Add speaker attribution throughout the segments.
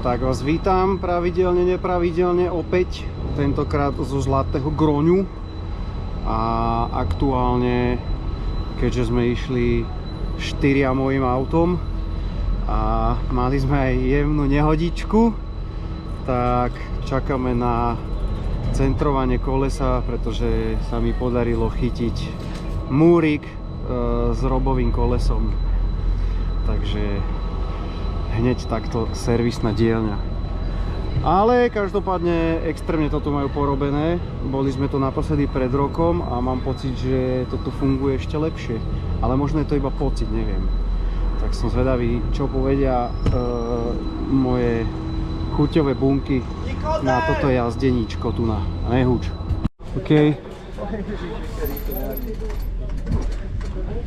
Speaker 1: Tak vás vítam pravidelne, nepravidelne opäť, tentokrát zo Zlatého Groňu. A aktuálne, keďže sme išli 4 mojím autom a mali sme aj jemnú nehodičku, tak čakáme na centrovanie kolesa, pretože sa mi podarilo chytiť múrik s robovým kolesom. Takže hneď takto servisná dielňa. Ale každopádne extrémne toto majú porobené. Boli sme to naposledy pred rokom a mám pocit, že toto funguje ešte lepšie. Ale možno je to iba pocit, neviem. Tak som zvedavý, čo povedia moje chuťové bunky na toto jazdeníčko tu na Nehuč. OK.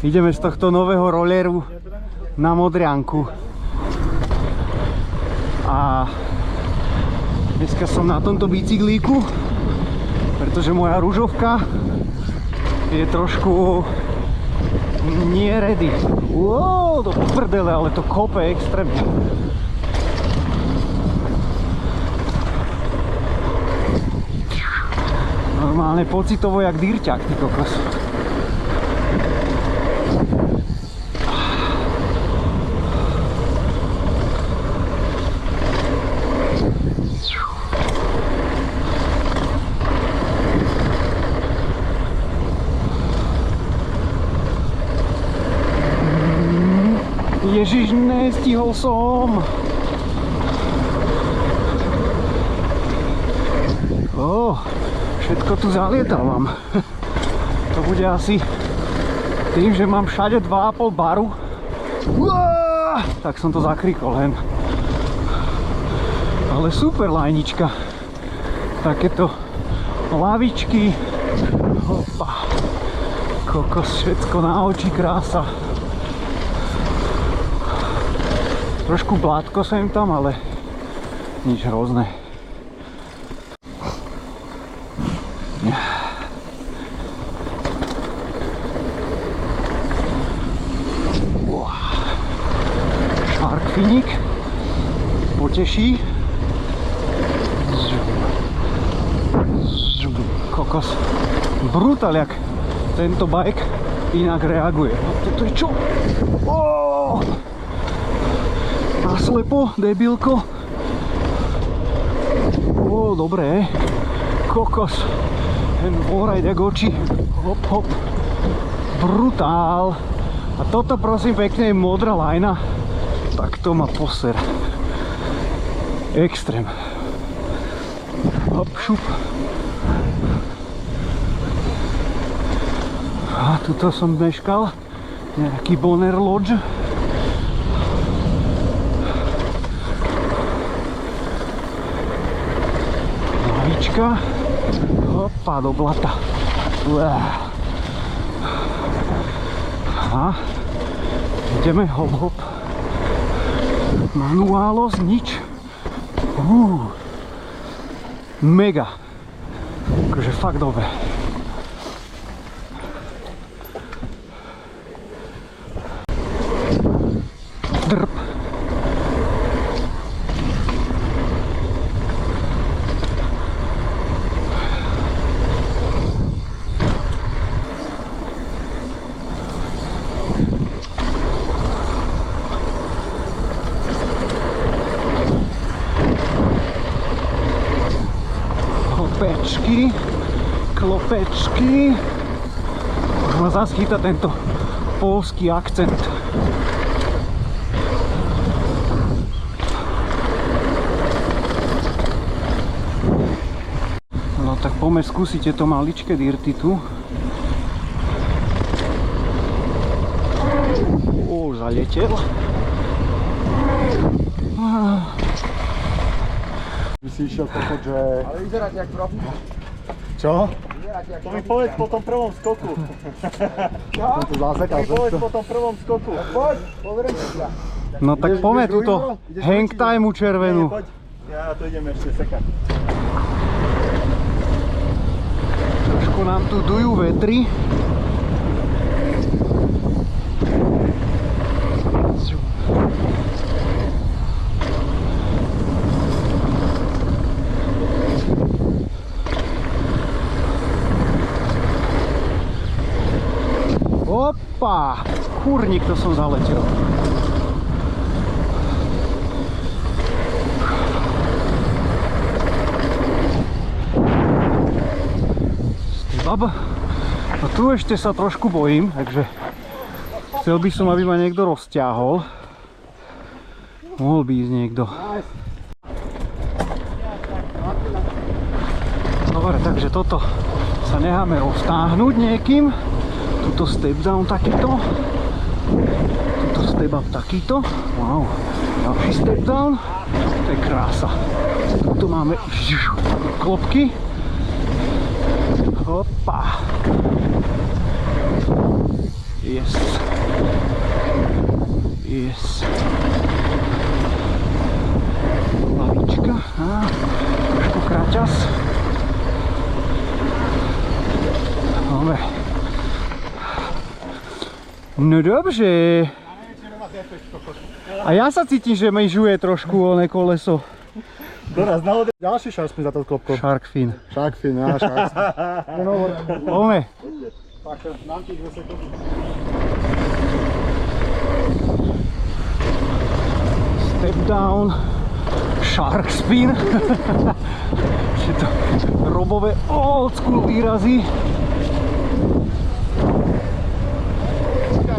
Speaker 1: Ideme z tohto nového rolleru na Modrianku. A dneska som na tomto bicyklíku, pretože moja ružovka je trošku nie ready. Wow, to prdele, ale to kope extrémne. Normálne pocitovo jak dýrťak, ty kokos. Ježiš, nestihol som. Všetko tu zalietávam. To bude asi tým, že mám všade 2,5 baru. Tak som to zakrikol hen. Ale super lajnička. Takéto lavičky. Opa. Kokos, všetko na oči, krása. Trošku blátko sem tam, ale nič hrozné. Šarkfiník poteší. Kokos. Brutál, jak tento bike inak reaguje. Toto je čo? Naslepo, debilko. Dobré. Kokos. Ten voraj jak oči. Hop, hop. Brutál. A toto prosím pekne je modrá lajna. Tak to má poser. Extrém. Hop, šup. A tuto som meškal. Nejaký Bonner Lodge. Hopa, do blata. A ideme hop hop. Manuálos, nič. Mega. Akože fakt dobre. Drp. Klopečky. Už ma zase chytá tento poľský akcent. No tak poďme skúsiť to maličké dirty tu. Už zaletel.
Speaker 2: By si išiel pochod, že...
Speaker 3: Ale vyzeráte jak profi.
Speaker 2: Čo?
Speaker 3: To mi povedz po tom prvom skoku. Čo? To mi povedz po tom prvom skoku. Poď, pozriem si sa.
Speaker 1: No tak poďme túto hang timeu červenú.
Speaker 3: Poď, ja to idem ešte sekať.
Speaker 1: Trošku nám tu dujú vetry. Opa! Kurník, to som zaletel. Stebab. A tu ešte sa trošku bojím, takže chcel by som, aby ma niekto rozťahol. Mohol by ísť niekto. Dobre, takže toto sa necháme roztáhnuť niekým. Tuto step down takýto. Tuto step up takýto. Wow. Ďalší step down. To je krása. Tuto máme klopky. Opa. Yes. Yes. Lavička. Trošku kraťas. Dobre. No dobře. A ja sa cítim, že mi žuje trošku oné koleso.
Speaker 3: Doraz, nahodne ďalší shark spin za to klopkou.
Speaker 1: Shark fin.
Speaker 2: Shark fin, ja, shark fin.
Speaker 1: Ome.
Speaker 2: Tak, nám ti 2 sekundy.
Speaker 1: Step down. Shark spin. Čiže to Robové old school výrazy.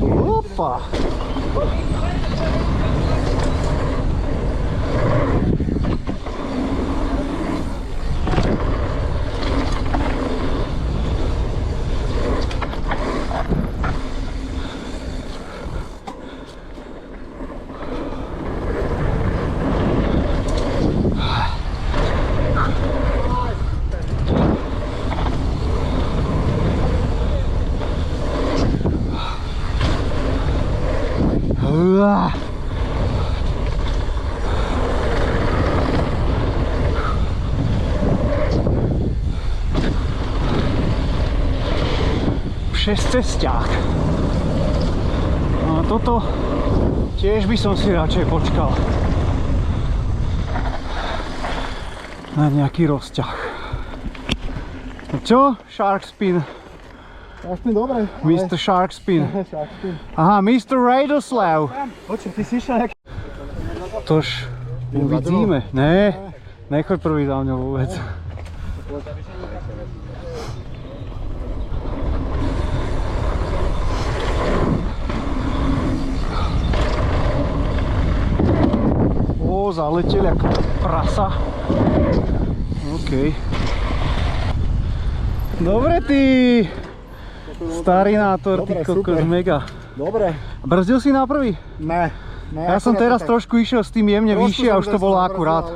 Speaker 1: Opa. Přes cesťák. A toto tiež by som si radšej počkal na nejaký rozťah. A čo? Shark spin.
Speaker 2: Shark spin, dobre.
Speaker 1: Mr. Shark spin.
Speaker 2: Shark spin.
Speaker 1: Aha, Mr. Radoslav.
Speaker 3: Počuj, ty si išiel jak...
Speaker 1: Tož uvidíme. Ne, nechoď prvý za mňou vôbec. O, zaletel jak prasa. OK. Dobre ty, starý nátor, ty
Speaker 2: Dobre,
Speaker 1: kokos,
Speaker 2: super.
Speaker 1: mega.
Speaker 2: Dobre.
Speaker 1: Brzdil si na prvý?
Speaker 2: Ne.
Speaker 1: Ja som teraz trošku išiel s tým jemne vyššie a už to bolo akurát.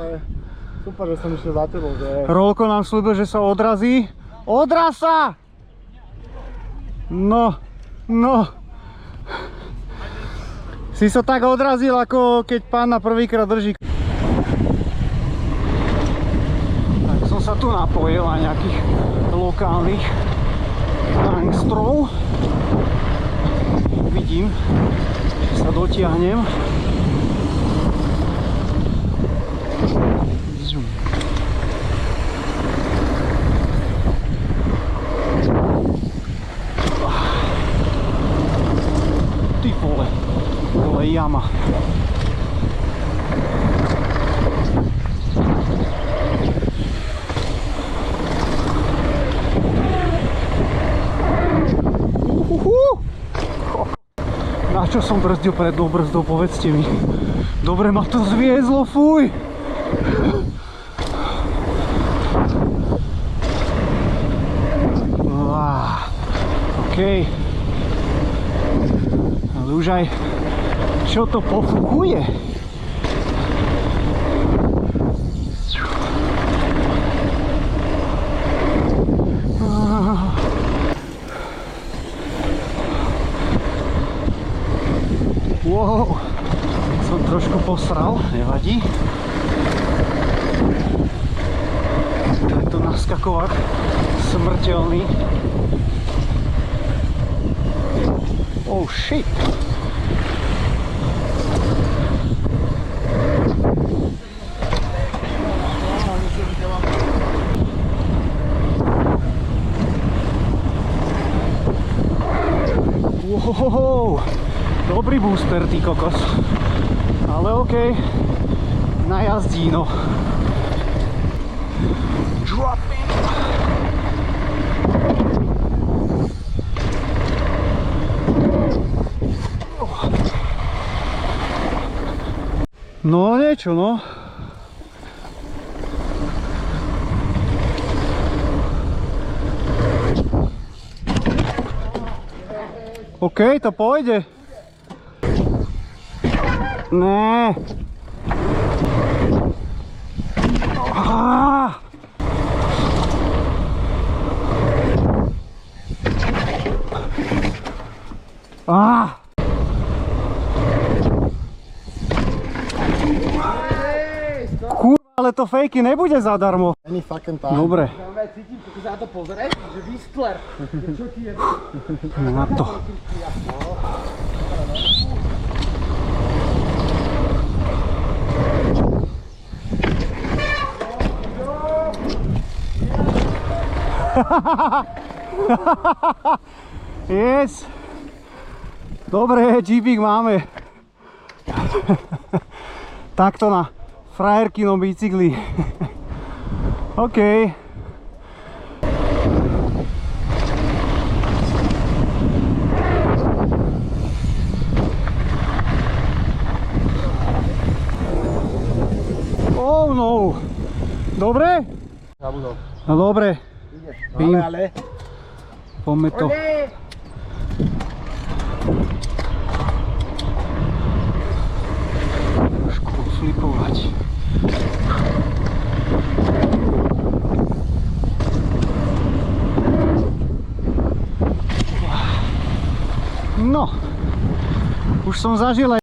Speaker 2: Super, že som išiel za tebou, že...
Speaker 1: Rolko nám slúbil, že sa odrazí. Odraz sa! No, no. Si sa tak odrazil, ako keď pán na prvýkrát drží. Tak som sa tu napojil na nejakých lokálnych gangstrov. Uvidím, či sa dotiahnem. Ty vole, dole jama. Na čo som brzdil prednou brzdou, povedzte mi. Dobre ma to zviezlo, fuj. OK. Ale už aj čo to pofukuje. Wow, som trošku posral, nevadí. Tento naskakovák smrteľný. Oh shit. Wow. Ohohoho, dobrý booster, ty kokos. Ale okej, na jazdíno. Dropping. No niečo, no. OK, to pôjde. Ne. Kurva, ale to fejky nebude zadarmo.
Speaker 2: Any fucking time.
Speaker 1: Dobre.
Speaker 3: Cítim, keď sa na to pozrieš, že Whistler. Čo ti je?
Speaker 1: Na to. Yes. Dobre, Jeepik máme. Takto na frajerkinom bicykli. OK. Oh no. Dobre?
Speaker 2: Zabudol.
Speaker 1: No dobre. Pím.
Speaker 2: Ale.
Speaker 1: Poďme to. Trošku flipovať. No. Už som zažil aj